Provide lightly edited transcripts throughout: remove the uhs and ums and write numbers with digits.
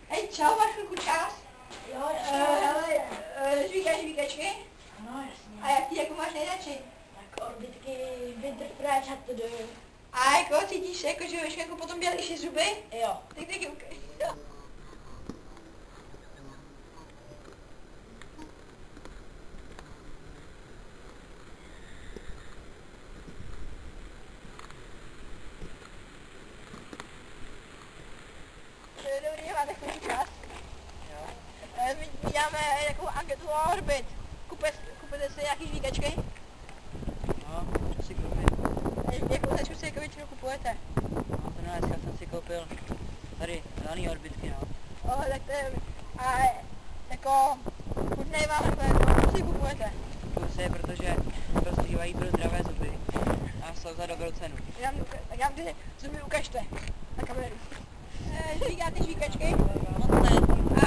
Hej, čau, máš chvilku čas? Jo, Hele, žvíkáš žvíkačky? ano, jasně. A jak ty jako máš nejradši? Tak orbitky, Winterfresh a tedy. A jako cítíš se, jako, že už jako potom bělejší zuby? Jo. Tak taky ukej. Dobrý, máte chvilku čas? Jo. My děláme takovou anketu o Orbit. Kupujete si nějaký žvíkačky? No, co si koupil? Jakou značku si jako většinou kupujete? No, to dneska jsem si koupil tady zelený orbitky, no. Tak to je... A jako... Chutnej vám takhle, co si kupujete? Kupuju si je, protože prospívají pro zdravé zuby a jsou za dobrou cenu. Tak já ty zuby ukažte na kameru. Žvíkáte žvíkačky? Moc ne,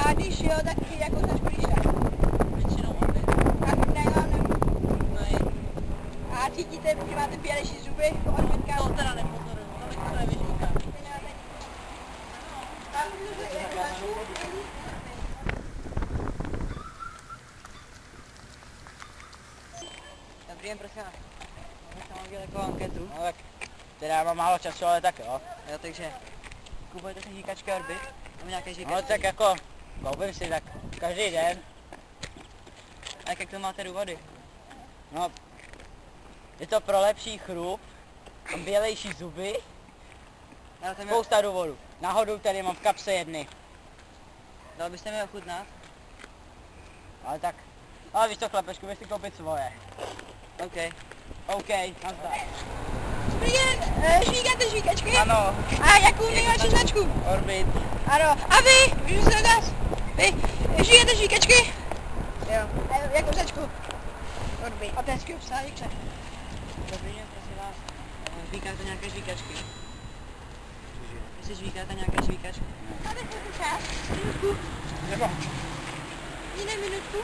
A když jo, tak jakou značku když tak? většinou orbit. A chutnej vám nebo? No i A cítíte, že máte bělejší zuby po orbitkách? to teda nepozoruju, tolik to nevyžvíkám. Dobrý den, prosím vás. Máme tam udělat takovou anketu. No tak, teda já mám málo času, ale tak jo. Jo, takže kupujete si žvíkačky Orbit? Nebo nějaké No žvíkačky? tak jako, koupím si tak každý den. A jak to máte důvody? No, je to pro lepší chrup, a bělejší zuby, Ale to mi... spousta důvodů. Náhodou tady mám v kapse jedny, Dal byste mi ochutnat? ale tak, ale víš co chlapečku, běž si koupit svoje. OK. OK, nazdar. Dobrý den, žvíkáte žvíkačky? Ano, A jakou nejlepší značku? Orbit. Ano. A vy? Můžu se dát? Vy žvíkáte žvíkačky? Jo. A jakou značku? Orbit. A to je hezký obsáhlík se. Dobrý den, prosím vás. Žvíkáte nějaké žvíkačky? Jestli žvíkáte nějaké žvíkačky? Máte chvilku čas? Minutku? Nebo, Jiné minutku?